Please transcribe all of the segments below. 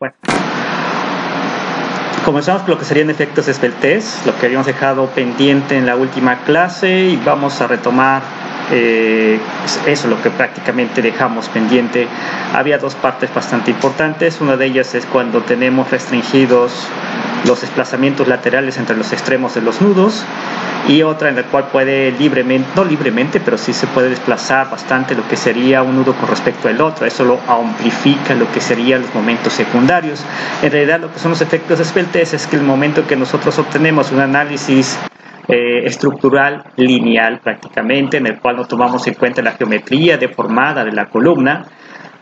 Bueno, comenzamos con lo que serían efectos de esbeltez, lo que habíamos dejado pendiente en la última clase, y vamos a retomar eso, lo que prácticamente dejamos pendiente. Había dos partes bastante importantes. Una de ellas es cuando tenemos restringidos los desplazamientos laterales entre los extremos de los nudos, y otra en la cual puede libremente, no libremente, pero sí se puede desplazar bastante lo que sería un nudo con respecto al otro. Eso lo amplifica lo que serían los momentos secundarios. En realidad, lo que son los efectos de esbeltez es que el momento que nosotros obtenemos un análisis estructural lineal prácticamente, en el cual no tomamos en cuenta la geometría deformada de la columna,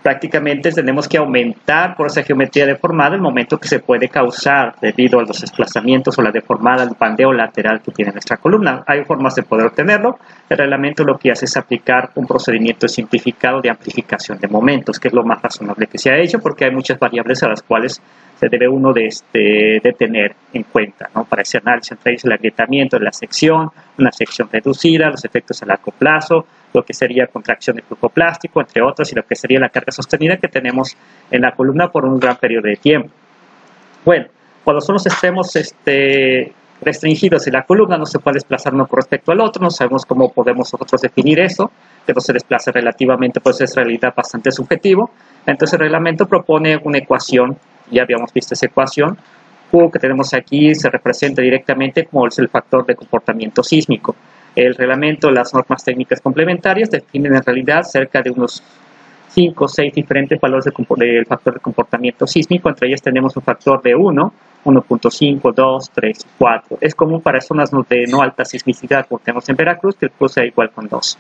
prácticamente tenemos que aumentar por esa geometría deformada el momento que se puede causar debido a los desplazamientos o la deformada, el bandeo lateral que tiene nuestra columna. Hay formas de poder obtenerlo. El reglamento lo que hace es aplicar un procedimiento simplificado de amplificación de momentos, que es lo más razonable que se ha hecho, porque hay muchas variables a las cuales se debe uno de tener en cuenta, ¿no? Para ese análisis, entre ellos el agrietamiento de la sección, una sección reducida, los efectos a largo plazo, lo que sería contracción de flujo plástico, entre otros, y lo que sería la carga sostenida que tenemos en la columna por un gran periodo de tiempo. Bueno, cuando son los extremos restringidos y la columna no se puede desplazar uno con respecto al otro, no sabemos cómo podemos nosotros definir eso, que no se desplace relativamente, pues es realidad bastante subjetivo. Entonces el reglamento propone una ecuación, ya habíamos visto esa ecuación, Q que tenemos aquí se representa directamente como es el factor de comportamiento sísmico. El reglamento, las normas técnicas complementarias definen en realidad cerca de unos 5 o 6 diferentes valores del factor de comportamiento sísmico. Entre ellas tenemos un factor de 1, 1.5, 2, 3 y 4. Es común para zonas de no alta sismicidad, como tenemos en Veracruz, que el Q sea igual con 2.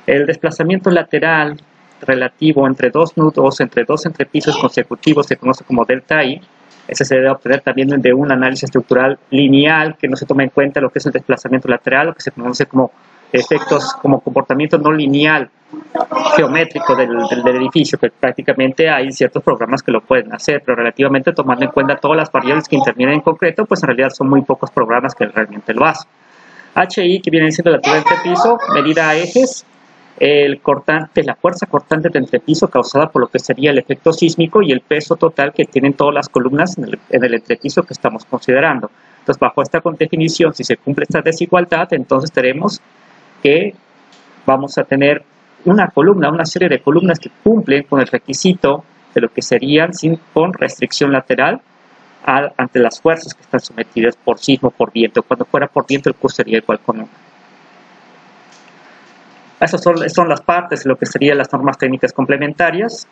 El desplazamiento lateral relativo entre dos nudos, entre dos entrepisos consecutivos, se conoce como delta I. Ese se debe obtener también de un análisis estructural lineal, que no se toma en cuenta lo que es el desplazamiento lateral, lo que se conoce como efectos, como comportamiento no lineal geométrico del edificio, que prácticamente hay ciertos programas que lo pueden hacer, pero relativamente tomando en cuenta todas las variables que intervienen en concreto, pues en realidad son muy pocos programas que realmente lo hacen. HI, que viene siendo la altura del entrepiso, medida a ejes, la fuerza cortante del entrepiso causada por lo que sería el efecto sísmico y el peso total que tienen todas las columnas en el entrepiso que estamos considerando. Entonces, bajo esta definición, si se cumple esta desigualdad, entonces tenemos que vamos a tener una serie de columnas que cumplen con el requisito de lo que serían con restricción lateral ante las fuerzas que están sometidas por sismo, por viento. Cuando fuera por viento, el Q sería igual con 1. Esas son las partes de lo que serían las normas técnicas complementarias.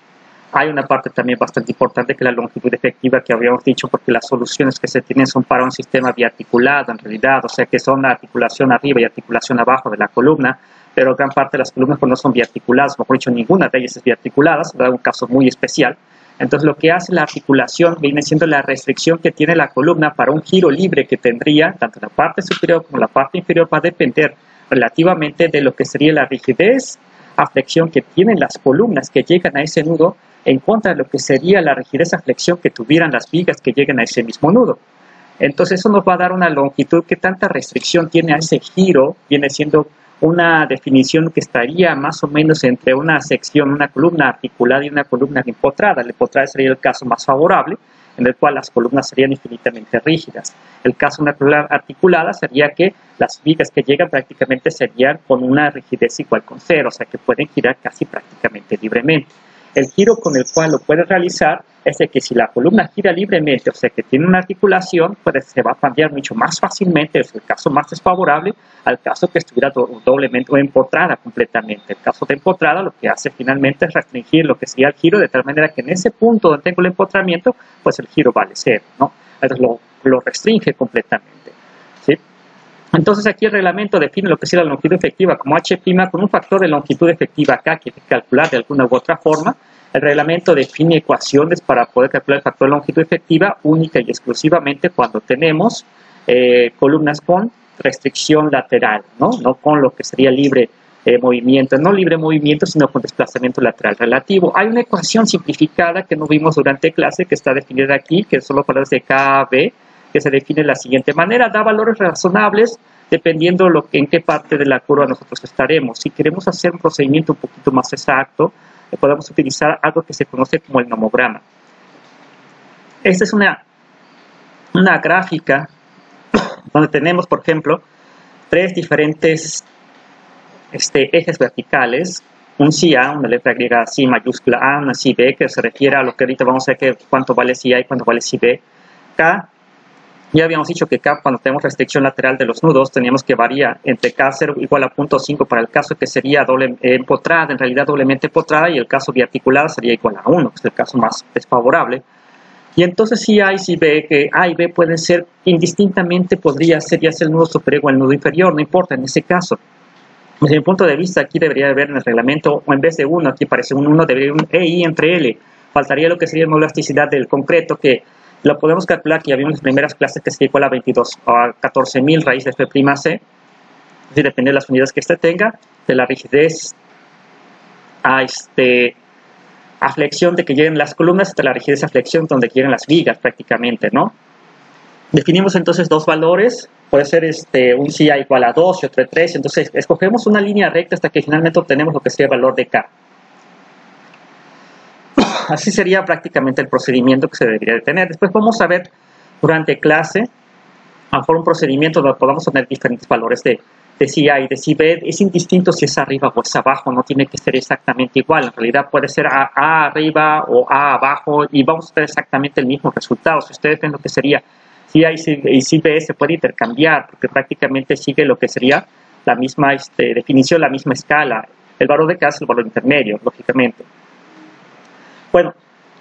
Hay una parte también bastante importante que es la longitud efectiva, que habíamos dicho, porque las soluciones que se tienen son para un sistema biarticulado en realidad, o sea que son la articulación arriba y articulación abajo de la columna, pero gran parte de las columnas pues no son biarticuladas, mejor dicho, ninguna de ellas es biarticulada, se da un caso muy especial. Entonces lo que hace la articulación viene siendo la restricción que tiene la columna para un giro libre que tendría, tanto la parte superior como la parte inferior, va a depender relativamente de lo que sería la rigidez a flexión que tienen las columnas que llegan a ese nudo en contra de lo que sería la rigidez a flexión que tuvieran las vigas que llegan a ese mismo nudo. Entonces eso nos va a dar una longitud que tanta restricción tiene a ese giro, viene siendo una definición que estaría más o menos entre una sección, una columna articulada y una columna empotrada. La empotrada sería el caso más favorable, en el cual las columnas serían infinitamente rígidas. El caso de una columna articulada sería que las vigas que llegan prácticamente serían con una rigidez igual con 0, o sea que pueden girar casi prácticamente libremente. El giro con el cual lo pueden realizar es de que si la columna gira libremente, o sea que tiene una articulación, pues se va a cambiar mucho más fácilmente, es el caso más desfavorable al caso que estuviera doblemente o empotrada completamente. El caso de empotrada lo que hace finalmente es restringir lo que sería el giro, de tal manera que en ese punto donde tengo el empotramiento, pues el giro vale 0, ¿no? Entonces lo restringe completamente, ¿sí? Entonces aquí el reglamento define lo que sería la longitud efectiva como h' con un factor de longitud efectiva acá que hay que calcular de alguna u otra forma. El reglamento define ecuaciones para poder calcular el factor de longitud efectiva única y exclusivamente cuando tenemos columnas con restricción lateral, ¿no? No con lo que sería libre movimiento, no libre movimiento, sino con desplazamiento lateral relativo. Hay una ecuación simplificada que no vimos durante clase que está definida aquí, que son los valores de K, B, que se define de la siguiente manera, da valores razonables dependiendo en qué parte de la curva nosotros estaremos. Si queremos hacer un procedimiento un poquito más exacto, podemos utilizar algo que se conoce como el nomograma. Esta es una gráfica donde tenemos, por ejemplo, tres diferentes ejes verticales, un si A, una letra griega si mayúscula A, una si B, que se refiere a lo que ahorita vamos a ver que cuánto vale si A y cuánto vale si B. K, ya habíamos dicho que K, cuando tenemos restricción lateral de los nudos, teníamos que variar entre K0 igual a 0.5 para el caso que sería doble empotrada, en realidad doblemente empotrada, y el caso biarticulada sería igual a 1, que es el caso más desfavorable. Y entonces si A y si B, que A y B pueden ser indistintamente, podría ser ya sea el nudo superior o el nudo inferior, no importa en ese caso. Desde mi punto de vista, aquí debería haber en el reglamento, o en vez de 1, aquí parece un 1, debería haber un EI entre L. Faltaría lo que sería la elasticidad del concreto, que lo podemos calcular, que ya vimos en las primeras clases, que sería igual a 22 o a 14.000 raíz de F'(C), si depende de las unidades que tenga, de la rigidez a flexión de que lleguen las columnas, hasta la rigidez a flexión donde lleguen las vigas prácticamente, ¿no? Definimos entonces dos valores, puede ser un si A igual a 2 y otro a 3, entonces escogemos una línea recta hasta que finalmente obtenemos lo que sería el valor de K. Así sería prácticamente el procedimiento que se debería de tener. Después vamos a ver durante clase, a lo mejor un procedimiento donde podamos tener diferentes valores de si A y de si B. Es indistinto si es arriba o es abajo, no tiene que ser exactamente igual. En realidad puede ser A arriba o A abajo y vamos a tener exactamente el mismo resultado. Si ustedes ven lo que sería si A y si B, se puede intercambiar porque prácticamente sigue lo que sería la misma definición, la misma escala. El valor de K es el valor intermedio, lógicamente. Bueno,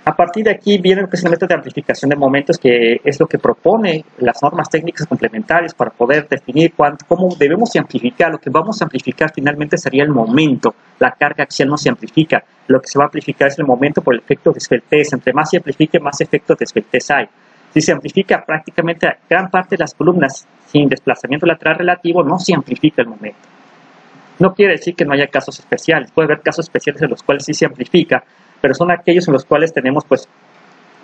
a partir de aquí viene lo que es el método de amplificación de momentos, que es lo que propone las normas técnicas complementarias para poder definir cómo debemos amplificar. Lo que vamos a amplificar finalmente sería el momento. La carga axial no se amplifica. Lo que se va a amplificar es el momento por el efecto de esbeltez. Entre más se amplifique, más efecto de esbeltez hay. Si se amplifica prácticamente gran parte de las columnas sin desplazamiento lateral relativo, no se amplifica el momento. No quiere decir que no haya casos especiales. Puede haber casos especiales en los cuales sí se amplifica, pero son aquellos en los cuales tenemos pues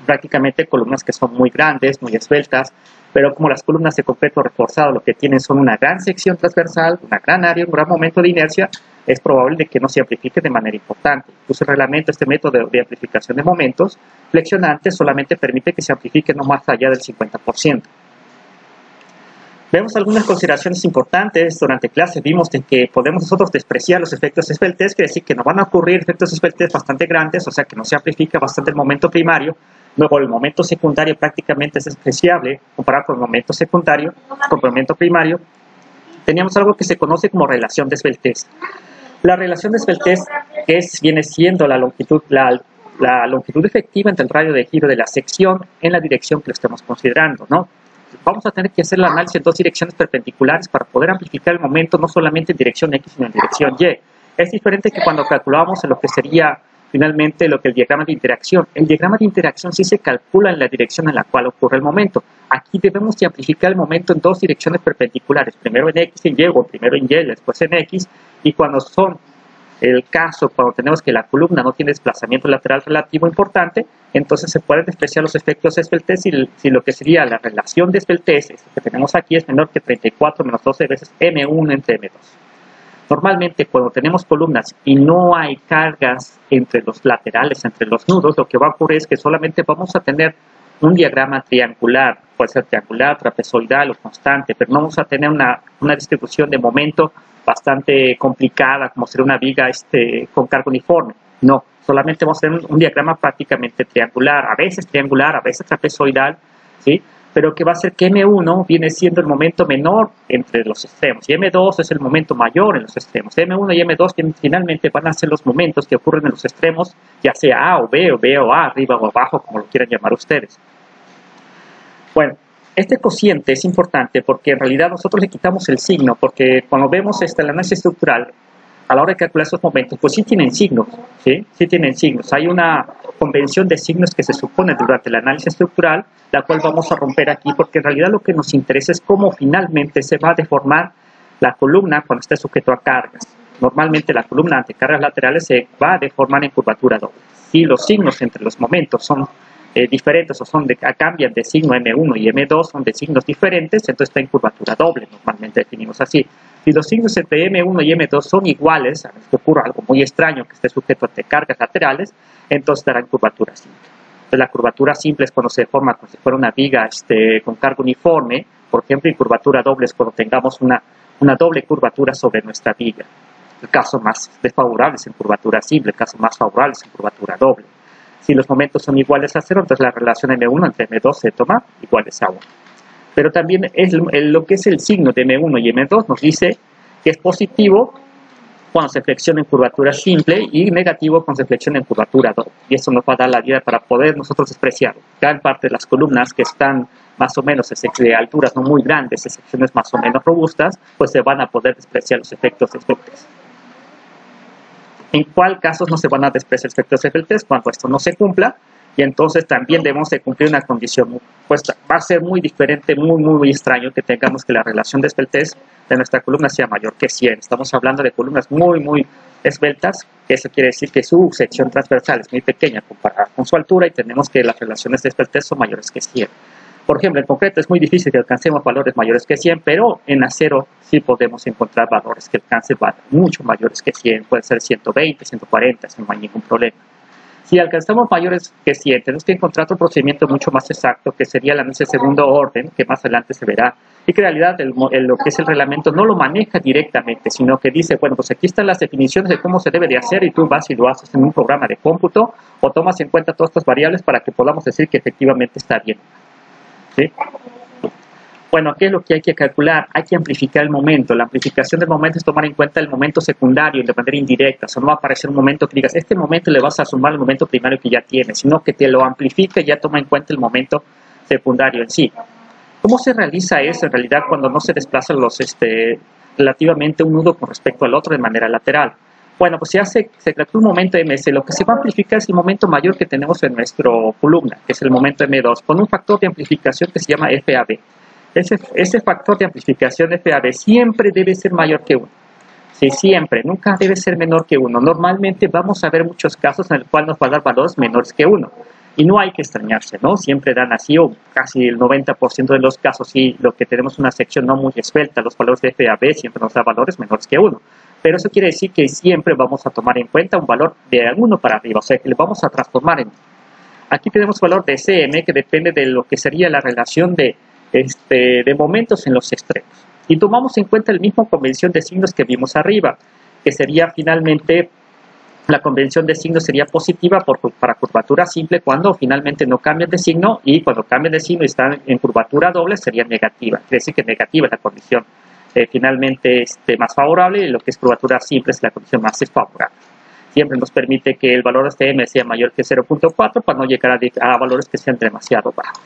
prácticamente columnas que son muy grandes, muy esbeltas, pero como las columnas de concreto reforzado lo que tienen son una gran sección transversal, una gran área, un gran momento de inercia, es probable de que no se amplifique de manera importante. Incluso el reglamento, este método de amplificación de momentos flexionantes solamente permite que se amplifique no más allá del 50%. Vemos algunas consideraciones importantes durante clase. Vimos de que podemos nosotros despreciar los efectos de esbeltez, quiere decir que nos van a ocurrir efectos de esbeltez bastante grandes, o sea que no se amplifica bastante el momento primario. Luego el momento secundario prácticamente es despreciable comparado con el momento secundario, con el momento primario. Teníamos algo que se conoce como relación de esbeltez. La relación de esbeltez viene siendo la longitud efectiva entre el radio de giro de la sección en la dirección que lo estemos considerando, ¿no? Vamos a tener que hacer el análisis en dos direcciones perpendiculares para poder amplificar el momento no solamente en dirección X, sino en dirección Y. Es diferente que cuando calculábamos en lo que sería finalmente lo que el diagrama de interacción. El diagrama de interacción sí se calcula en la dirección en la cual ocurre el momento. Aquí debemos de amplificar el momento en dos direcciones perpendiculares, primero en X y en Y, o primero en Y, después en X, y cuando son el caso, cuando tenemos que la columna no tiene desplazamiento lateral relativo importante, entonces se pueden despreciar los efectos de esbeltez si lo que sería la relación de esbeltez que tenemos aquí es menor que 34 menos 12 veces M1 entre M2. Normalmente cuando tenemos columnas y no hay cargas entre los laterales, entre los nudos, lo que va a ocurrir es que solamente vamos a tener un diagrama triangular, puede ser triangular, trapezoidal o constante, pero no vamos a tener una distribución de momento bastante complicada, como sería una viga con carga uniforme. No, solamente vamos a tener un diagrama prácticamente triangular, a veces trapezoidal, ¿sí? Pero que va a ser que M1 viene siendo el momento menor entre los extremos, y M2 es el momento mayor en los extremos. M1 y M2 finalmente van a ser los momentos que ocurren en los extremos, ya sea A o B o A, arriba o abajo, como lo quieran llamar ustedes. Bueno, este cociente es importante porque en realidad nosotros le quitamos el signo, porque cuando vemos el análisis estructural, a la hora de calcular esos momentos, pues sí tienen signos, ¿sí? Sí tienen signos. Hay una convención de signos que se supone durante el análisis estructural, la cual vamos a romper aquí, porque en realidad lo que nos interesa es cómo finalmente se va a deformar la columna cuando esté sujeto a cargas. Normalmente la columna ante cargas laterales se va a deformar en curvatura doble. Si los signos entre los momentos son diferentes o cambian de signo M1 y M2, son de signos diferentes, entonces está en curvatura doble, normalmente definimos así. Si los signos entre M1 y M2 son iguales, a menos que ocurra algo muy extraño que esté sujeto a cargas laterales, entonces estará en curvatura simple. Entonces, la curvatura simple es cuando se forma como si fuera una viga con carga uniforme, por ejemplo, y curvatura doble es cuando tengamos una doble curvatura sobre nuestra viga. El caso más desfavorable es en curvatura simple, el caso más favorable es en curvatura doble. Si los momentos son iguales a 0, entonces la relación M1 entre M2 se toma iguales a 1. Pero también lo que es el signo de M1 y M2 nos dice que es positivo cuando se flexiona en curvatura simple y negativo cuando se flexiona en curvatura doble. Y eso nos va a dar la guía para poder nosotros despreciar. Gran parte de las columnas que están más o menos de alturas no muy grandes, de secciones más o menos robustas, pues se van a poder despreciar los efectos de Peltez. ¿En cuál casos no se van a despreciar los efectos de Peltez? Cuando esto no se cumpla, y entonces también debemos de cumplir una condición, pues va a ser muy diferente, muy extraño que tengamos que la relación de Peltez de nuestra columna sea mayor que 100. Estamos hablando de columnas muy esbeltas, que eso quiere decir que su sección transversal es muy pequeña comparada con su altura y tenemos que las relaciones de Peltez son mayores que 100. Por ejemplo, en concreto es muy difícil que alcancemos valores mayores que 100, pero en acero sí podemos encontrar valores que alcancen mucho mayores que 100, puede ser 120, 140, sin ningún problema. Si alcanzamos mayores que 100, tenemos que encontrar otro procedimiento mucho más exacto, que sería el análisis de segundo orden, que más adelante se verá, y que en realidad lo que es el reglamento no lo maneja directamente, sino que dice, bueno, pues aquí están las definiciones de cómo se debe de hacer, y tú vas y lo haces en un programa de cómputo, o tomas en cuenta todas estas variables para que podamos decir que efectivamente está bien. ¿Sí? Bueno, ¿qué es lo que hay que calcular? Hay que amplificar el momento. La amplificación del momento es tomar en cuenta el momento secundario de manera indirecta. O sea, no va a aparecer un momento que digas, este momento le vas a sumar al momento primario que ya tienes, sino que te lo amplifica y ya toma en cuenta el momento secundario en sí. ¿Cómo se realiza eso en realidad cuando no se desplazan relativamente un nudo con respecto al otro de manera lateral? Bueno, pues se calcula un momento MS. Lo que se va a amplificar es el momento mayor que tenemos en nuestra columna, que es el momento M2, con un factor de amplificación que se llama FAB. Ese factor de amplificación FAB siempre debe ser mayor que 1. Sí, siempre, nunca debe ser menor que 1. Normalmente vamos a ver muchos casos en el cual nos va a dar valores menores que 1. Y no hay que extrañarse, ¿no? Siempre dan así, o casi el 90% de los casos, sí, lo que tenemos una sección no muy esbelta, los valores de FAB siempre nos da valores menores que 1. Pero eso quiere decir que siempre vamos a tomar en cuenta un valor de 1 para arriba, o sea, que le vamos a transformar en... Aquí tenemos valor de CM, que depende de lo que sería la relación de momentos en los extremos. Y tomamos en cuenta la misma convención de signos que vimos arriba, que sería finalmente, la convención de signos sería positiva para curvatura simple cuando finalmente no cambian de signo, y cuando cambian de signo y están en curvatura doble sería negativa. Quiere decir que negativa es la condición finalmente más favorable, y lo que es curvatura simple es la condición más desfavorable. Siempre nos permite que el valor de M sea mayor que 0.4 para no llegar a valores que sean demasiado bajos.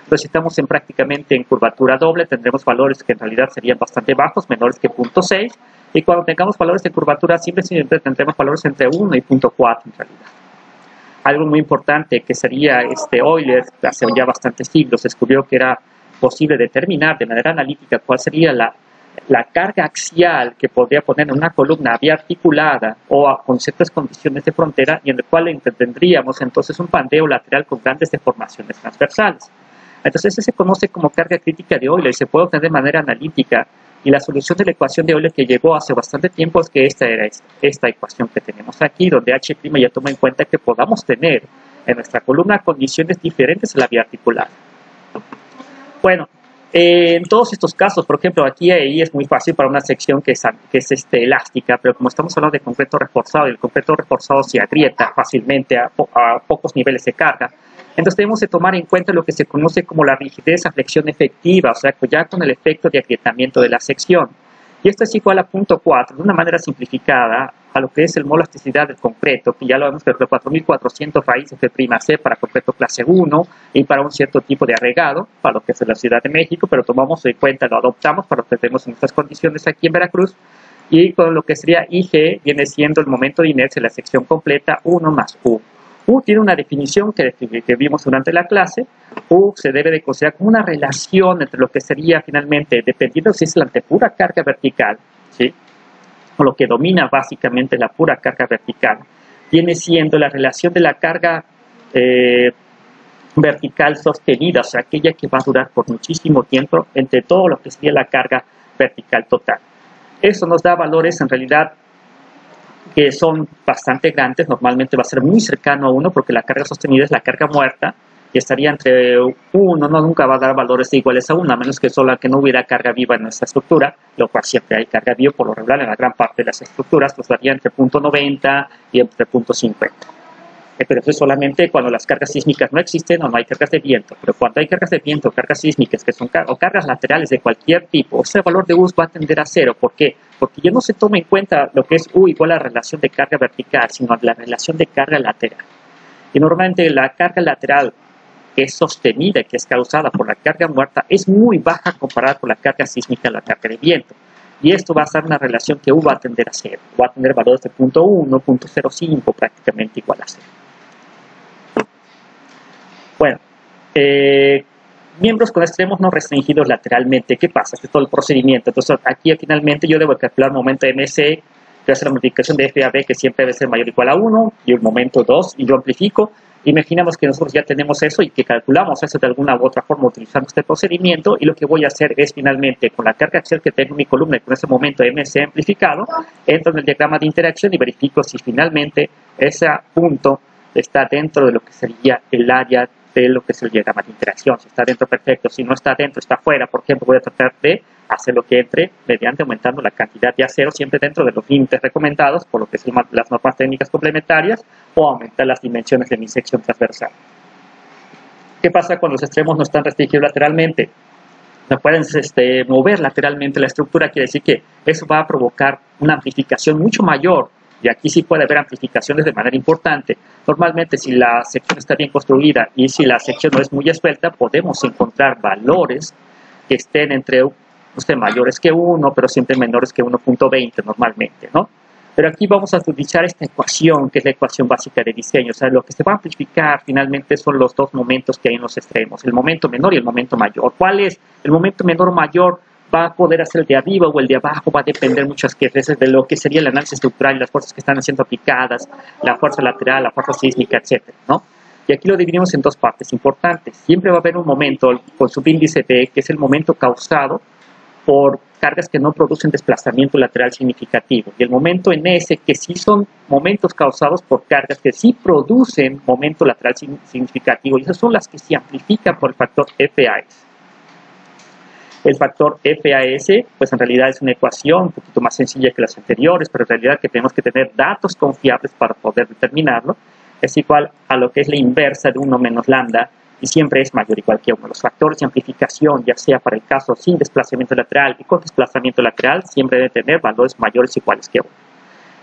Entonces, si estamos prácticamente en curvatura doble, tendremos valores que en realidad serían bastante bajos, menores que 0.6, y cuando tengamos valores de curvatura simple, siempre tendremos valores entre 1 y 0.4 en realidad. Algo muy importante que sería Euler, hace ya bastantes siglos, descubrió que era posible determinar de manera analítica cuál sería la carga axial que podría poner en una columna biarticulada o con ciertas condiciones de frontera, y en el cual tendríamos entonces un pandeo lateral con grandes deformaciones transversales. Entonces, ese se conoce como carga crítica de Euler y se puede obtener de manera analítica. Y la solución de la ecuación de Euler que llegó hace bastante tiempo es que esta era esta ecuación que tenemos aquí, donde H' ya toma en cuenta que podamos tener en nuestra columna condiciones diferentes a la biarticulada. Bueno, en todos estos casos, por ejemplo, aquí ahí es muy fácil para una sección que es elástica, pero como estamos hablando de concreto reforzado, y el concreto reforzado se agrieta fácilmente a pocos niveles de carga, entonces debemos de tomar en cuenta lo que se conoce como la rigidez a flexión efectiva, o sea, ya con el efecto de agrietamiento de la sección. Y esto es igual a 0.4, de una manera simplificada, a lo que es el mol elasticidad del concreto, que ya lo vemos, pero 4.400 raíces de prima C para concreto clase 1 y para un cierto tipo de agregado, para lo que es la Ciudad de México, pero tomamos en cuenta, lo adoptamos para lo que tenemos en estas condiciones aquí en Veracruz, y con lo que sería IG viene siendo el momento de inercia de la sección completa 1 más U. U tiene una definición que vimos durante la clase. U se debe de considerar como una relación entre lo que sería finalmente, dependiendo si es la pura carga vertical, ¿sí?, o lo que domina básicamente la pura carga vertical, viene siendo la relación de la carga vertical sostenida, o sea, aquella que va a durar por muchísimo tiempo entre todo lo que sería la carga vertical total. Eso nos da valores en realidad que son bastante grandes, normalmente va a ser muy cercano a 1 porque la carga sostenida es la carga muerta y estaría entre 1, no, nunca va a dar valores iguales a 1, a menos que solo que no hubiera carga viva en nuestra estructura, lo cual siempre hay carga viva por lo regular en la gran parte de las estructuras, pues varía entre 0.90 y entre 0.50. Pero eso es solamente cuando las cargas sísmicas no existen o no hay cargas de viento. Pero cuando hay cargas de viento o cargas sísmicas que son o cargas laterales de cualquier tipo, ese valor de U va a tender a 0. ¿Por qué? Porque ya no se toma en cuenta lo que es U igual a la relación de carga vertical, sino a la relación de carga lateral. Y normalmente la carga lateral que es sostenida y que es causada por la carga muerta es muy baja comparada con la carga sísmica, la carga de viento. Y esto va a ser una relación que U va a tender a 0. Va a tener valores de 0.1, 0.05, prácticamente igual a 0. Bueno, miembros con extremos no restringidos lateralmente. ¿Qué pasa? Este es todo el procedimiento. Entonces, aquí finalmente yo debo calcular momento MC, que va a ser la multiplicación de FAB, que siempre debe ser mayor o igual a 1, y el momento 2, y yo amplifico. Imaginamos que nosotros ya tenemos eso y que calculamos eso de alguna u otra forma utilizando este procedimiento, y lo que voy a hacer es finalmente, con la carga axial que tengo en mi columna y con ese momento MC amplificado, entro en el diagrama de interacción y verifico si finalmente ese punto está dentro de lo que sería el área de lo que es el diagrama de interacción. Si está dentro, perfecto. Si no está dentro, está fuera. Por ejemplo, voy a tratar de hacer lo que entre mediante aumentando la cantidad de acero siempre dentro de los límites recomendados por lo que son las normas técnicas complementarias, o aumentar las dimensiones de mi sección transversal. ¿Qué pasa cuando los extremos no están restringidos lateralmente? No pueden mover lateralmente la estructura, quiere decir que eso va a provocar una amplificación mucho mayor. Y aquí sí puede haber amplificaciones de manera importante. Normalmente, si la sección está bien construida y si la sección no es muy esbelta, podemos encontrar valores que estén entre mayores que 1, pero siempre menores que 1.20 normalmente, ¿no? Pero aquí vamos a utilizar esta ecuación, que es la ecuación básica de diseño. O sea, lo que se va a amplificar finalmente son los dos momentos que hay en los extremos, el momento menor y el momento mayor. ¿Cuál es? El momento menor o mayor va a poder hacer el de arriba o el de abajo, va a depender muchas veces de lo que sería el análisis estructural y las fuerzas que están siendo aplicadas, la fuerza lateral, la fuerza sísmica, etcétera, ¿no? Y aquí lo dividimos en dos partes importantes. Siempre va a haber un momento con subíndice B, que es el momento causado por cargas que no producen desplazamiento lateral significativo, y el momento en S, que sí son momentos causados por cargas que sí producen momento lateral significativo, y esas son las que se amplifican por el factor FAS. El factor FAS, pues en realidad es una ecuación un poquito más sencilla que las anteriores, pero en realidad que tenemos que tener datos confiables para poder determinarlo, es igual a lo que es la inversa de 1 menos lambda, y siempre es mayor o igual que 1. Los factores de amplificación, ya sea para el caso sin desplazamiento lateral y con desplazamiento lateral, siempre deben tener valores mayores o iguales que 1.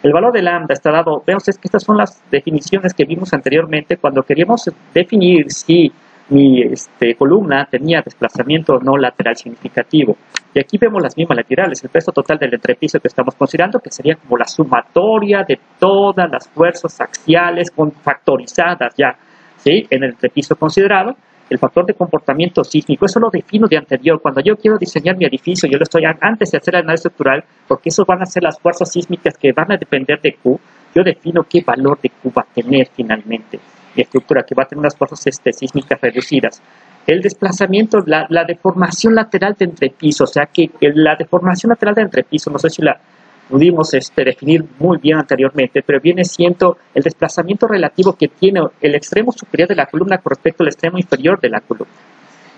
El valor de lambda está dado, vemos que estas son las definiciones que vimos anteriormente cuando queríamos definir si mi columna tenía desplazamiento no lateral significativo. Y aquí vemos las mismas laterales, el peso total del entrepiso que estamos considerando, que sería como la sumatoria de todas las fuerzas axiales factorizadas ya, ¿sí?, en el entrepiso considerado. El factor de comportamiento sísmico, eso lo defino de anterior. Cuando yo quiero diseñar mi edificio, yo lo estoy antes de hacer el análisis estructural, porque esos van a ser las fuerzas sísmicas que van a depender de Q. Yo defino qué valor de Q va a tener finalmente mi estructura, que va a tener unas fuerzas sísmicas reducidas. El desplazamiento, la deformación lateral de entrepiso, o sea que la deformación lateral de entrepiso, no sé si la pudimos definir muy bien anteriormente, pero viene siendo el desplazamiento relativo que tiene el extremo superior de la columna con respecto al extremo inferior de la columna,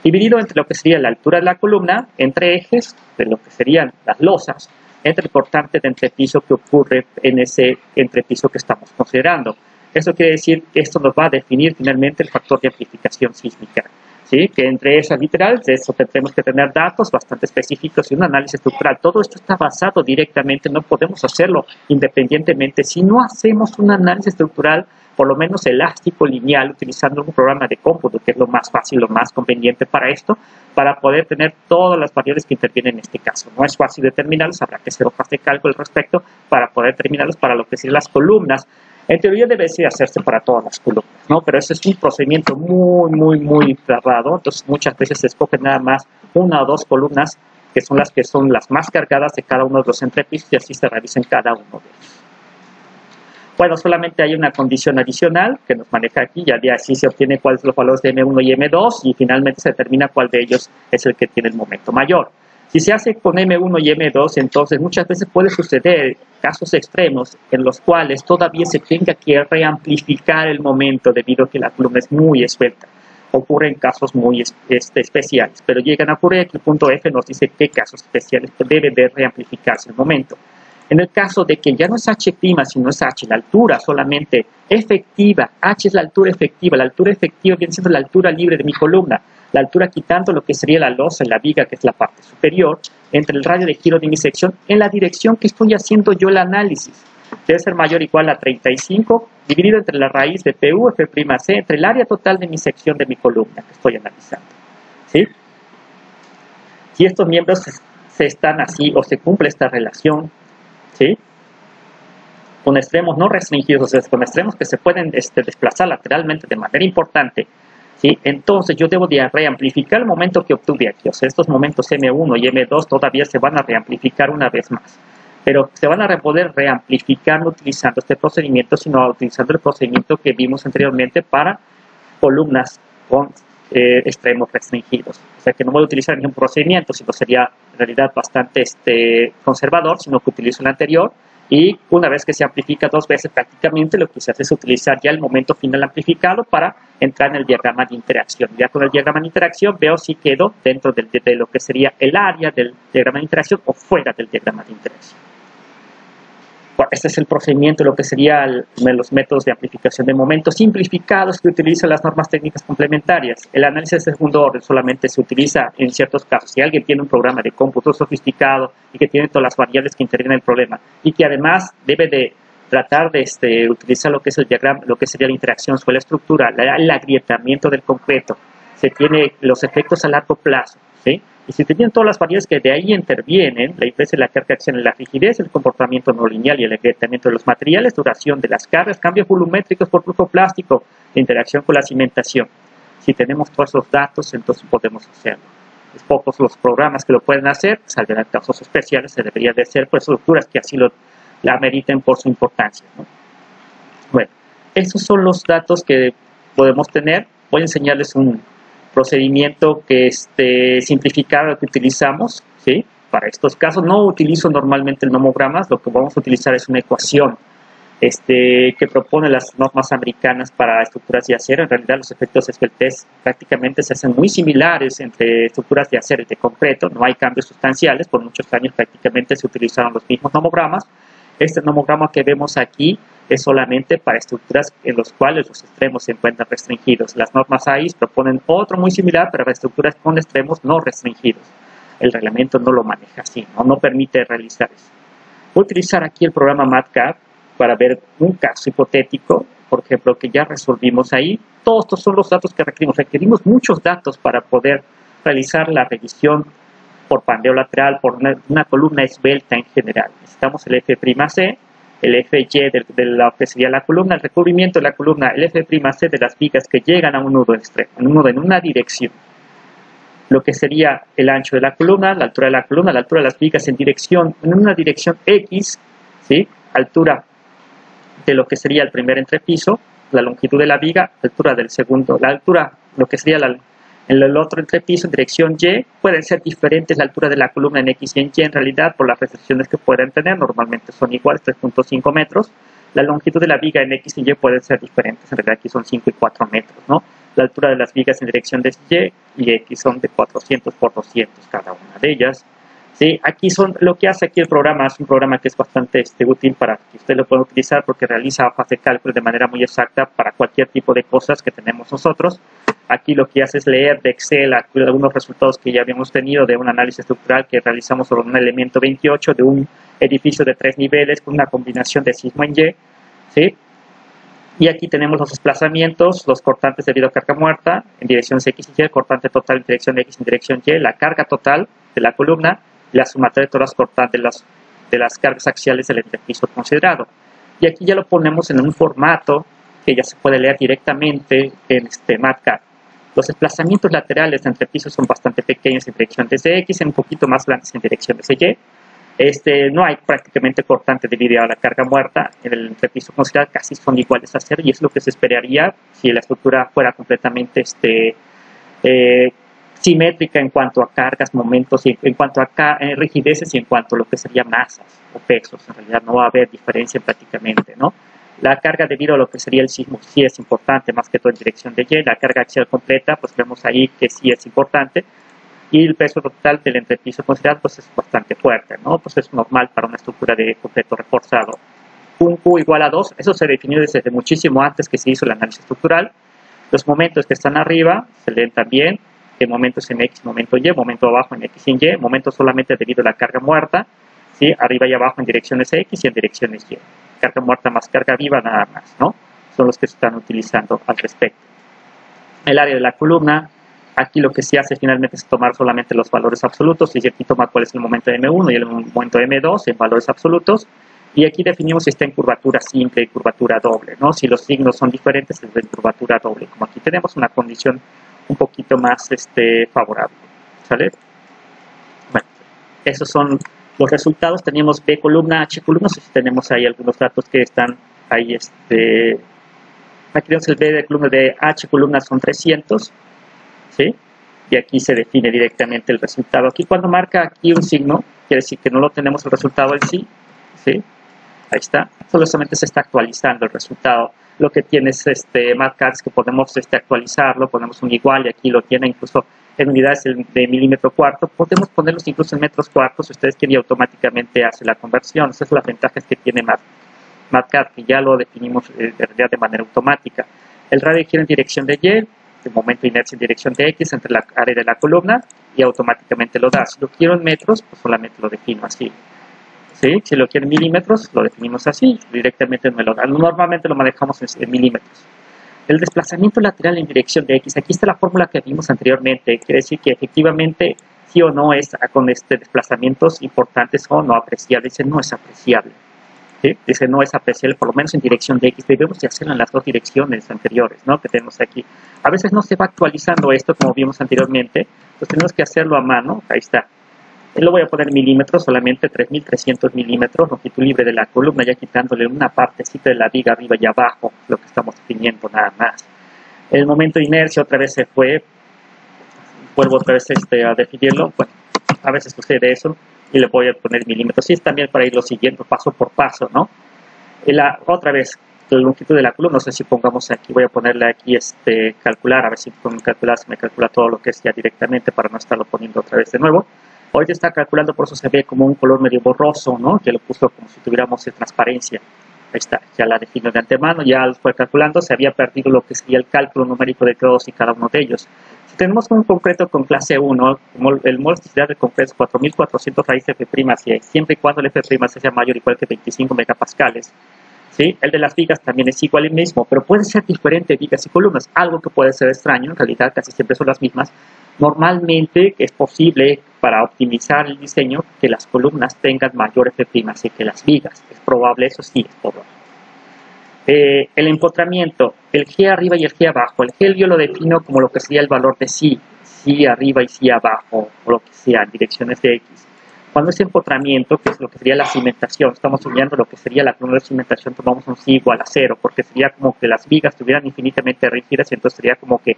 dividido entre lo que sería la altura de la columna, entre ejes, de lo que serían las losas, entre el cortante de entrepiso que ocurre en ese entrepiso que estamos considerando. Eso quiere decir que esto nos va a definir finalmente el factor de amplificación sísmica, ¿sí? Que entre esas literal, de eso tendremos que tener datos bastante específicos y un análisis estructural. Todo esto está basado directamente, no podemos hacerlo independientemente. Si no hacemos un análisis estructural, por lo menos elástico, lineal, utilizando un programa de cómputo, que es lo más fácil, lo más conveniente para esto, para poder tener todas las variables que intervienen en este caso. No es fácil determinarlos, habrá que hacer hojas de cálculo al respecto para poder determinarlos para lo que son las columnas. En teoría debe hacerse para todas las columnas, ¿no? Pero ese es un procedimiento muy cerrado. Entonces muchas veces se escogen nada más una o dos columnas que son las más cargadas de cada uno de los entrepisos y así se revisan cada uno de ellos. Bueno, solamente hay una condición adicional que nos maneja aquí, ya de así se obtiene cuáles son los valores de M1 y M2 y finalmente se determina cuál de ellos es el que tiene el momento mayor. Si se hace con M1 y M2, entonces muchas veces puede suceder casos extremos en los cuales todavía se tenga que reamplificar el momento debido a que la columna es muy esbelta. Ocurren casos muy especiales, pero llegan a ocurrir que el punto F nos dice qué casos especiales debe de reamplificarse el momento. En el caso de que ya no es H', sino es H, la altura solamente efectiva, H es la altura efectiva viene siendo la altura libre de mi columna, la altura quitando lo que sería la losa en la viga, que es la parte superior, entre el radio de giro de mi sección en la dirección que estoy haciendo yo el análisis. Debe ser mayor o igual a 35, dividido entre la raíz de PU, F'C, entre el área total de mi sección de mi columna que estoy analizando. ¿Sí? Si estos miembros se están así o se cumple esta relación, ¿sí?, con extremos no restringidos, o sea, con extremos que se pueden desplazar lateralmente de manera importante, ¿sí?, entonces yo debo de reamplificar el momento que obtuve aquí. O sea, estos momentos M1 y M2 todavía se van a reamplificar una vez más, pero se van a poder reamplificar no utilizando este procedimiento, sino utilizando el procedimiento que vimos anteriormente para columnas con extremos restringidos. O sea, que no voy a utilizar ningún procedimiento, sino sería en realidad bastante conservador, sino que utilizo el anterior, y una vez que se amplifica dos veces prácticamente, lo que se hace es utilizar ya el momento final amplificado para entrar en el diagrama de interacción. Ya con el diagrama de interacción veo si quedo dentro de lo que sería el área del diagrama de interacción o fuera del diagrama de interacción. Bueno, este es el procedimiento, lo que serían los métodos de amplificación de momentos simplificados que utilizan las normas técnicas complementarias. El análisis de segundo orden solamente se utiliza en ciertos casos. Si alguien tiene un programa de cómputo sofisticado y que tiene todas las variables que intervienen en el problema y que además debe de tratar de utilizar lo que es el diagrama, lo que sería la interacción sobre la estructura, el agrietamiento del concreto, se tiene los efectos a largo plazo, ¿sí? Y si tienen todas las variables que de ahí intervienen, la influencia de la carga acción, la rigidez, el comportamiento no lineal y el agrietamiento de los materiales, duración de las cargas, cambios volumétricos por flujo plástico, interacción con la cimentación. Si tenemos todos esos datos, entonces podemos hacerlo. Es pocos los programas que lo pueden hacer, salvo en casos especiales, se debería de hacer por estructuras que así la ameriten por su importancia, ¿no? Bueno, esos son los datos que podemos tener. Voy a enseñarles un procedimiento que simplificado que utilizamos, ¿sí? Para estos casos no utilizo normalmente el nomogramas, lo que vamos a utilizar es una ecuación que propone las normas americanas para estructuras de acero. En realidad los efectos esbeltez prácticamente se hacen muy similares entre estructuras de acero y de concreto, no hay cambios sustanciales, por muchos años prácticamente se utilizaron los mismos nomogramas. Este nomograma que vemos aquí es solamente para estructuras en las cuales los extremos se encuentran restringidos. Las normas AIS proponen otro muy similar para estructuras con extremos no restringidos. El reglamento no lo maneja así, no permite realizar eso. Voy a utilizar aquí el programa MATCAD para ver un caso hipotético, por ejemplo, que ya resolvimos ahí. Todos estos son los datos que requerimos. Requerimos muchos datos para poder realizar la revisión por pandeo lateral, por una columna esbelta en general. Necesitamos el F'C, el Fy de lo que sería la columna, el recubrimiento de la columna, el F'C de las vigas que llegan a un nudo extremo, un nudo en una dirección. Lo que sería el ancho de la columna, la altura de la columna, la altura de las vigas en una dirección X, ¿sí? Altura de lo que sería el primer entrepiso, la longitud de la viga, altura del segundo, la altura, lo que sería en el otro entrepiso en dirección Y, pueden ser diferentes la altura de la columna en X y en Y, en realidad por las restricciones que pueden tener, normalmente son iguales, 3.5 metros. La longitud de la viga en X y Y pueden ser diferentes, en realidad aquí son 5 y 4 metros, ¿no? La altura de las vigas en dirección de Y X son de 400 por 200 cada una de ellas. Sí, aquí lo que hace aquí el programa es un programa que es bastante útil para que usted lo pueda utilizar porque realiza hojas de cálculo de manera muy exacta para cualquier tipo de cosas que tenemos nosotros. Aquí lo que hace es leer de Excel algunos resultados que ya habíamos tenido de un análisis estructural que realizamos sobre un elemento 28 de un edificio de 3 niveles con una combinación de sismo en Y, ¿sí? Y aquí tenemos los desplazamientos, los cortantes debido a carga muerta en dirección X y Y, el cortante total en dirección X en dirección Y, la carga total de la columna, la sumatoria de todas las cortantes de las cargas axiales del entrepiso considerado. Y aquí ya lo ponemos en un formato que ya se puede leer directamente en MATCAD. Los desplazamientos laterales de entrepiso son bastante pequeños en dirección desde X, un poquito más grandes en dirección desde Y. No hay prácticamente cortante debido a la carga muerta en el entrepiso considerado, casi son iguales a cero y es lo que se esperaría si la estructura fuera completamente simétrica en cuanto a cargas, momentos, y en cuanto a rigideces y en cuanto a lo que sería masas o pesos. En realidad no va a haber diferencia prácticamente, ¿no? La carga debido a lo que sería el sismo sí es importante, más que todo en dirección de Y. La carga axial completa, pues vemos ahí que sí es importante. Y el peso total del entrepiso considerado pues es bastante fuerte, ¿no? Pues es normal para una estructura de concreto reforzado. Un Q igual a 2, eso se definió desde muchísimo antes que se hizo el análisis estructural. Los momentos que están arriba se leen también, que momentos en X, momento Y, momento abajo en X y en Y, momento solamente debido a la carga muerta, ¿sí? Arriba y abajo en direcciones X y en direcciones Y. Carga muerta más carga viva nada más, ¿no? Son los que se están utilizando al respecto. El área de la columna, aquí lo que se hace finalmente es tomar solamente los valores absolutos, y aquí toma cuál es el momento de M1 y el momento de M2 en valores absolutos, y aquí definimos si está en curvatura simple y curvatura doble, ¿no? Si los signos son diferentes, es de curvatura doble. Como aquí tenemos una condición un poquito más favorable, ¿sale? Bueno, esos son los resultados. Teníamos B columna, H columna, si tenemos ahí algunos datos que están ahí, aquí tenemos el B de columna, de H columna son 300, ¿sí? Y aquí se define directamente el resultado. Aquí cuando marca aquí un signo, quiere decir que no lo tenemos el resultado en sí, ¿sí? Ahí está, solamente se está actualizando el resultado. Lo que tiene es marcar es que podemos actualizarlo, ponemos un igual y aquí lo tiene incluso en unidades de milímetro cuarto. Podemos ponerlos incluso en metros cuartos si ustedes quieren y automáticamente hace la conversión. Esas son las ventajas que tiene marcar, que ya lo definimos de manera automática. El radio gira en dirección de Y, el momento de inercia en dirección de X entre la área de la columna y automáticamente lo da. Si lo quiero en metros, pues solamente lo defino así. ¿Sí? Si lo quiero en milímetros, lo definimos así, directamente me lo da. Normalmente lo manejamos en milímetros. El desplazamiento lateral en dirección de X, aquí está la fórmula que vimos anteriormente, quiere decir que efectivamente sí o no es con desplazamientos importantes o no apreciables. Dice no es apreciable. ¿Sí? Dice no es apreciable, por lo menos en dirección de X. Debemos de hacerlo en las dos direcciones anteriores, ¿no? Que tenemos aquí. A veces no se va actualizando esto como vimos anteriormente, pues tenemos que hacerlo a mano. Ahí está. Lo voy a poner en milímetros, solamente 3300 milímetros, longitud libre de la columna, ya quitándole una partecita de la viga arriba y abajo, lo que estamos definiendo nada más. El momento de inercia otra vez se fue, vuelvo otra vez a definirlo, bueno, a veces sucede eso, y le voy a poner milímetros, y es también para irlo siguiendo paso por paso, ¿no? Otra vez, la longitud de la columna, no sé si pongamos aquí, voy a ponerle aquí calcular, a ver si con calcular se me calcula todo lo que es ya directamente para no estarlo poniendo otra vez de nuevo. Ahorita está calculando, por eso se ve como un color medio borroso, ¿no? Que lo puso como si tuviéramos transparencia. Ahí está, ya la defino de antemano, ya lo fue calculando, se había perdido lo que sería el cálculo numérico de todos y cada uno de ellos. Si tenemos un concreto con clase 1, el molasticidad del concreto es 4400 raíz F', siempre y cuando el F' sea mayor o igual que 25 megapascales. ¿Sí? El de las vigas también es igual al mismo, pero puede ser diferente vigas y columnas, algo que puede ser extraño, en realidad casi siempre son las mismas. Normalmente es posible para optimizar el diseño que las columnas tengan mayor F' que las vigas. Es probable, eso sí es probable. El empotramiento, el G arriba y el G abajo. El G yo lo defino como lo que sería el valor de sí arriba y sí abajo, o lo que sea, en direcciones de X. Cuando es empotramiento, que es lo que sería la cimentación, estamos estudiando lo que sería la columna de cimentación, tomamos un sí igual a 0, porque sería como que las vigas estuvieran infinitamente rígidas, y entonces sería como que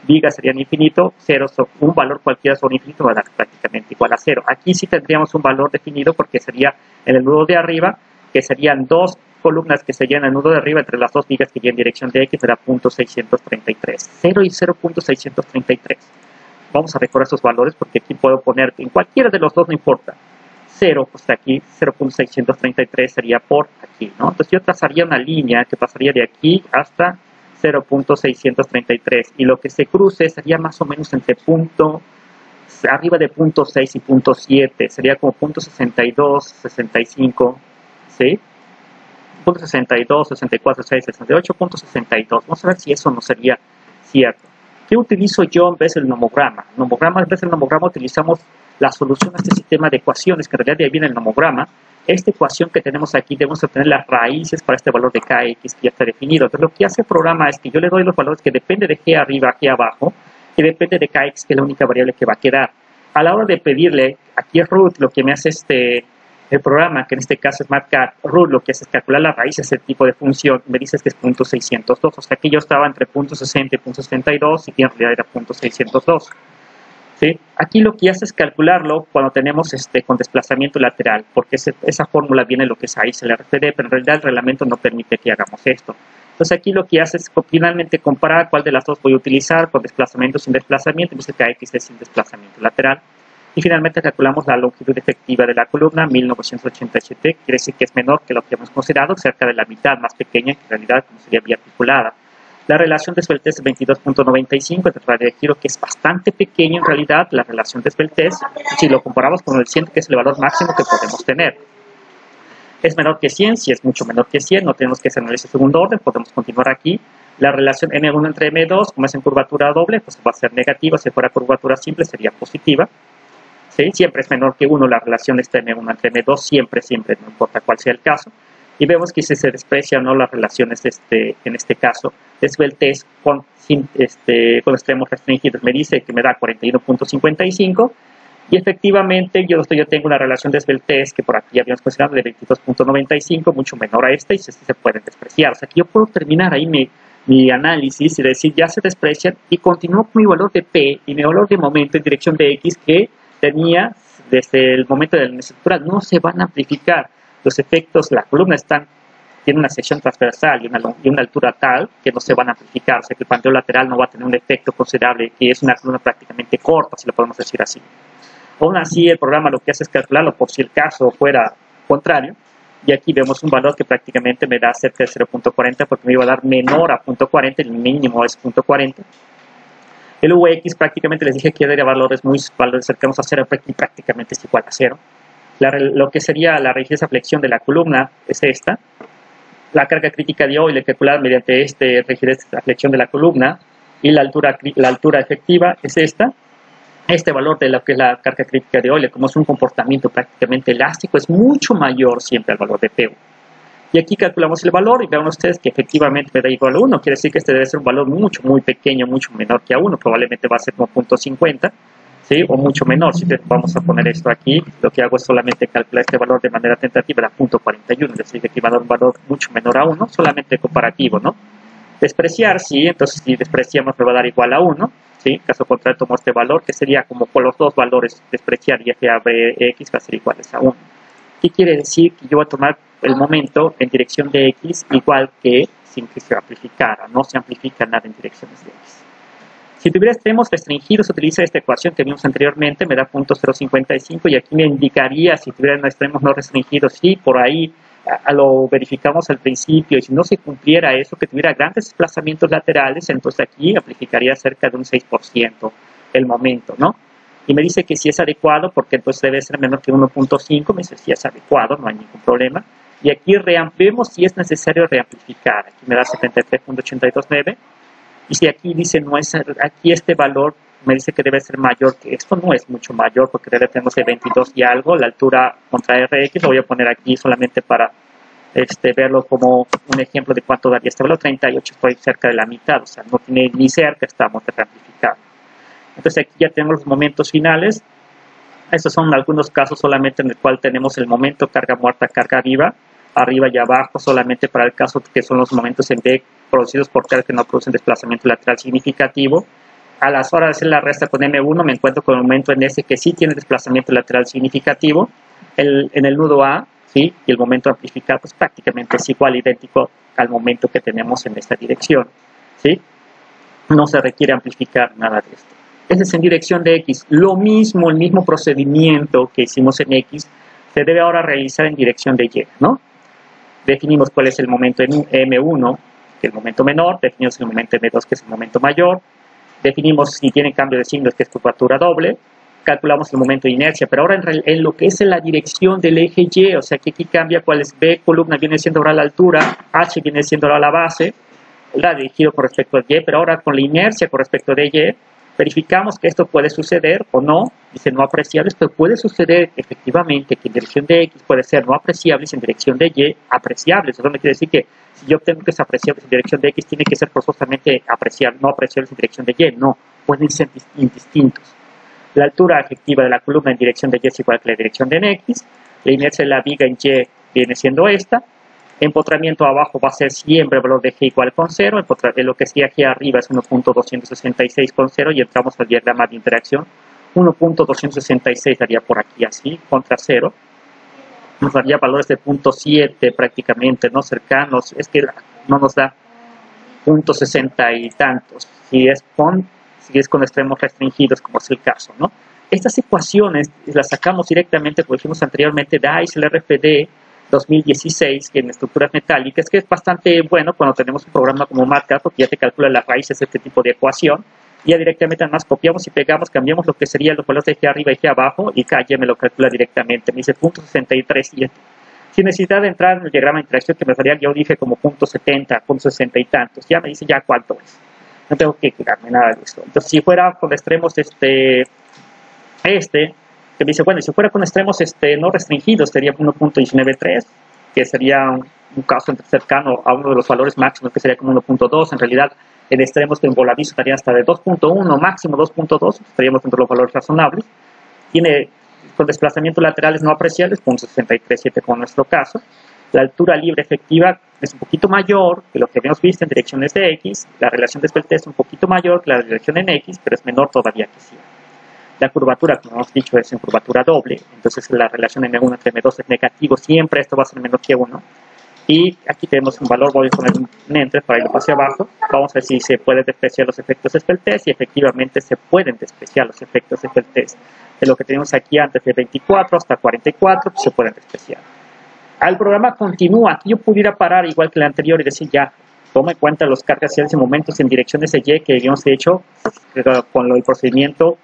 vigas serían infinito, ceros, un valor cualquiera sobre infinito va a dar prácticamente igual a 0. Aquí sí tendríamos un valor definido porque sería en el nudo de arriba, que serían dos columnas que serían el nudo de arriba entre las dos vigas que irían en dirección de X, será 0.633. 0 y 0.633. Vamos a recordar esos valores porque aquí puedo poner, en cualquiera de los dos no importa. 0, pues aquí 0.633 sería por aquí, ¿no? Entonces yo trazaría una línea que pasaría de aquí hasta 0.633 y lo que se cruce sería más o menos entre arriba de 0.6 y 0.7, sería como 0.62, 65, ¿sí? 0.62, 64, 68, 0.62. Vamos a ver si eso no sería cierto. ¿Qué utilizo yo en vez del nomograma? En vez del nomograma utilizamos la solución a este sistema de ecuaciones, que en realidad de ahí viene el nomograma. Esta ecuación que tenemos aquí, debemos obtener las raíces para este valor de Kx que ya está definido. Entonces, lo que hace el programa es que yo le doy los valores que depende de G arriba, G abajo, y depende de Kx, que es la única variable que va a quedar. A la hora de pedirle, aquí es root, lo que me hace el programa, que en este caso es marcar root, lo que hace es calcular las raíces del tipo de función, me dices que es 0.602, o sea, aquí yo estaba entre 0.60 y 0.62, y en realidad era 0.602. ¿sí? Aquí lo que hace es calcularlo cuando tenemos con desplazamiento lateral, porque esa fórmula viene lo que es ahí, se le refiere, pero en realidad el reglamento no permite que hagamos esto. Entonces aquí lo que hace es finalmente comparar cuál de las dos voy a utilizar, con desplazamiento o sin desplazamiento, y dice que X es sin desplazamiento lateral. Y finalmente calculamos la longitud efectiva de la columna, 1987, quiere decir que es menor que lo que hemos considerado, cerca de la mitad, más pequeña, que en realidad como sería vía articulada. La relación de esbeltez es 22.95, entre radio de giro, que es bastante pequeño en realidad, la relación de esbeltez, si lo comparamos con el 100, que es el valor máximo que podemos tener. Es menor que 100, si es mucho menor que 100, no tenemos que hacer análisis de segundo orden, podemos continuar aquí. La relación M1 entre M2, como es en curvatura doble, pues va a ser negativa, si fuera curvatura simple sería positiva. ¿Sí? Siempre es menor que 1 la relación de M1 entre M2, siempre, no importa cuál sea el caso. Y vemos que si se desprecian no las relaciones, en este caso, de esbeltez con extremos restringidos. Me dice que me da 41.55 y efectivamente yo tengo una relación de esbeltez que por aquí habíamos considerado de 22.95, mucho menor a esta y se pueden despreciar. O sea que yo puedo terminar ahí mi análisis y decir ya se desprecian y continúo con mi valor de P y mi valor de momento en dirección de X que tenía desde el momento de la estructura no se van a amplificar. Los efectos, la columna tiene una sección transversal y una altura tal que no se van a amplificar. O sea que el planteo lateral no va a tener un efecto considerable, que es una columna prácticamente corta, si lo podemos decir así. Aún así, el programa lo que hace es calcularlo por si el caso fuera contrario. Y aquí vemos un valor que prácticamente me da cerca de 0.40 porque me iba a dar menor a 0.40, el mínimo es 0.40. El Ux prácticamente les dije que daría valores cercanos a 0 y prácticamente es igual a 0. Lo que sería la rigidez a flexión de la columna es esta. La carga crítica de Euler calculada mediante rigidez a flexión de la columna y la altura efectiva es esta. Este valor de lo que es la carga crítica de Euler, como es un comportamiento prácticamente elástico, es mucho mayor siempre al valor de P1. Y aquí calculamos el valor y vean ustedes que efectivamente me da igual a 1. Quiere decir que este debe ser un valor muy pequeño, mucho menor que a 1. Probablemente va a ser 1.50, ¿sí? O mucho menor. Si vamos a poner esto aquí, lo que hago es solamente calcular este valor de manera tentativa, da 0.41. Es decir, que va a dar un valor mucho menor a 1, solamente comparativo, ¿no? Despreciar, sí. Entonces, si despreciamos, me va a dar igual a 1. ¿Sí? Caso contrario, tomo este valor, que sería como por los dos valores despreciar y f a b x va a ser iguales a 1. ¿Qué quiere decir? Que yo voy a tomar el momento en dirección de X igual que sin que se amplificara. No se amplifica nada en direcciones de X. Si tuviera extremos restringidos, utiliza esta ecuación que vimos anteriormente, me da 0.055 y aquí me indicaría si tuviera extremos no restringidos. Sí, por ahí lo verificamos al principio y si no se cumpliera eso, que tuviera grandes desplazamientos laterales, entonces aquí amplificaría cerca de un 6% el momento, ¿no? Y me dice que si es adecuado, porque entonces debe ser menor que 1.5, me dice si es adecuado, no hay ningún problema. Y aquí vemos si es necesario reamplificar. Aquí me da 73.829. Y si aquí dice, aquí este valor me dice que debe ser mayor que esto, no es mucho mayor, porque debe tener 22 y algo. La altura contra Rx lo voy a poner aquí solamente para verlo como un ejemplo de cuánto daría este valor. 38, estoy cerca de la mitad, o sea, no tiene ni cerca, estamos de reamplificar. Entonces aquí ya tenemos los momentos finales. Estos son algunos casos solamente en el cual tenemos el momento carga muerta, carga viva, arriba y abajo, solamente para el caso que son los momentos en D producidos por cargas que no producen desplazamiento lateral significativo. A las horas de hacer la resta con M1 me encuentro con el momento en S que sí tiene desplazamiento lateral significativo. En el nudo A, ¿sí? Y el momento amplificado pues prácticamente es igual, idéntico al momento que tenemos en esta dirección, ¿sí? No se requiere amplificar nada de esto. Ese es en dirección de X. Lo mismo, el mismo procedimiento que hicimos en X, se debe ahora realizar en dirección de Y, ¿no? Definimos cuál es el momento en M1, que es el momento menor, definimos el momento M2, que es el momento mayor, definimos si tiene cambio de signos, que es curvatura doble, calculamos el momento de inercia, pero ahora en lo que es en la dirección del eje Y, o sea que aquí cambia cuál es B, columna viene siendo ahora la altura, H viene siendo ahora la base, la de giro con respecto al Y, pero ahora con la inercia con respecto de Y, verificamos que esto puede suceder o no, dice no apreciables, pero puede suceder efectivamente que en dirección de X puede ser no apreciables, en dirección de Y apreciables. Eso me quiere decir que si yo obtengo que es apreciables en dirección de X, tiene que ser forzosamente no apreciables en dirección de Y, no, pueden ser indistintos. La altura efectiva de la columna en dirección de Y es igual que la dirección de X, la inercia de la viga en Y viene siendo esta, empotramiento abajo va a ser siempre el valor de G igual con 0, lo que sería G arriba es 1.266 con 0 y entramos al diagrama de interacción. 1.266 daría por aquí así, contra 0. Nos daría valores de 0.7 prácticamente, no cercanos, es que no nos da 0.60 y tantos, si es con extremos restringidos, como es el caso, ¿no? Estas ecuaciones las sacamos directamente, como dijimos anteriormente, de ICE, el RFD 2016, que en estructuras metálicas, que es bastante bueno cuando tenemos un programa como MATLAB, porque ya te calcula las raíces de este tipo de ecuación. Ya directamente además copiamos y pegamos, cambiamos lo que sería los valores de G arriba y G abajo, y acá ya me lo calcula directamente, me dice 0.63, y sin necesidad de entrar en el diagrama de interacción que me salía, yo dije como 0.70, 0.60 y tantos, ya me dice ya cuánto es. No tengo que cuidarme nada de esto. Entonces, si fuera con extremos que me dice, bueno, si fuera con extremos no restringidos, sería 1.193, que sería un caso cercano a uno de los valores máximos, que sería como 1.2. En realidad, en extremos que en voladizo estaría hasta de 2.1, máximo 2.2, estaríamos dentro de los valores razonables. Tiene con desplazamientos laterales no apreciables, 0.637 como en nuestro caso. La altura libre efectiva es un poquito mayor que lo que habíamos visto en direcciones de X. La relación de esbeltez es un poquito mayor que la dirección en X, pero es menor todavía que C. La curvatura, como hemos dicho, es en curvatura doble, entonces la relación M1 entre M2 es negativo, siempre esto va a ser menor que 1. Y aquí tenemos un valor, voy a poner un enter para irlo hacia abajo. Vamos a ver si se pueden despreciar los efectos de Esbeltez, y efectivamente se pueden despreciar los efectos de Esbeltez. De lo que tenemos aquí antes de 24 hasta 44, pues se pueden despreciar. El programa continúa. Aquí yo pudiera parar igual que el anterior y decir ya, toma en cuenta los cargas axiales y momentos en direcciones de Y que habíamos hecho con el procedimiento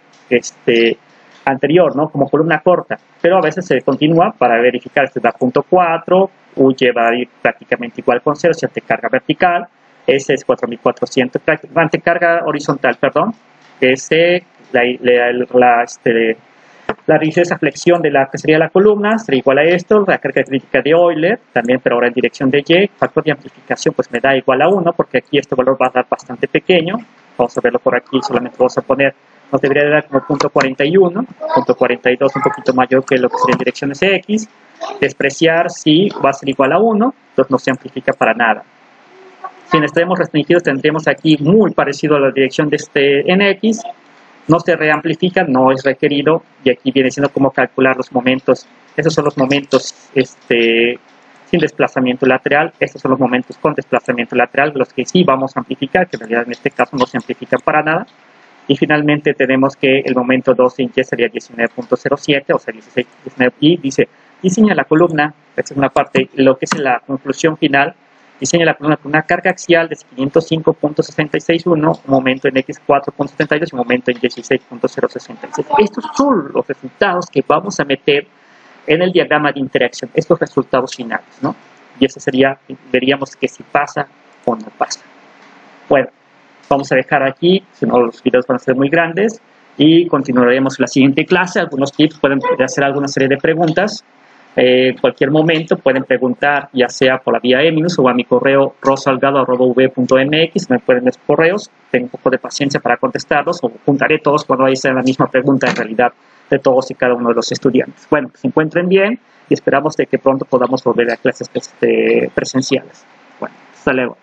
anterior, ¿no? Como columna corta, pero a veces se continúa para verificar, da 0.4, U lleva a ir prácticamente igual con 0, si ante carga vertical, S es 4400, ante carga horizontal, perdón, S, la rigidez a flexión de la que sería la columna sería igual a esto, la carga crítica de Euler, también, pero ahora en dirección de Y, factor de amplificación pues me da igual a 1, porque aquí este valor va a dar bastante pequeño, vamos a verlo por aquí, solamente vamos a poner, nos debería dar como 0.41, 0.42 un poquito mayor que lo que sería en direcciones de X, despreciar si va a ser igual a 1, entonces no se amplifica para nada. Si en extremos restringidos tendríamos aquí muy parecido a la dirección de en X, no se reamplifica, no es requerido, y aquí viene siendo como calcular los momentos. Esos son los momentos sin desplazamiento lateral, estos son los momentos con desplazamiento lateral, los que sí vamos a amplificar, que en realidad en este caso no se amplifican para nada. Y finalmente tenemos que el momento 2 en Y sería 19.07, o sea 16, 19, y dice, diseña la columna, esta es una parte, lo que es la conclusión final, diseña la columna con una carga axial de 505.661, un momento en X 4.72 y un momento en Y 16.066. Estos son los resultados que vamos a meter en el diagrama de interacción, estos resultados finales, ¿no? Y ese sería, veríamos que si pasa o no pasa. Bueno, vamos a dejar aquí, si no los videos van a ser muy grandes, y continuaremos la siguiente clase. Algunos tips, pueden hacer alguna serie de preguntas. En cualquier momento pueden preguntar, ya sea por la vía Eminus o a mi correo rosalgado@v.mx, me pueden ver correos, tengo un poco de paciencia para contestarlos, o juntaré todos cuando ahí sea la misma pregunta en realidad de todos y cada uno de los estudiantes. Bueno, que se encuentren bien y esperamos de que pronto podamos volver a clases presenciales. Bueno, hasta luego.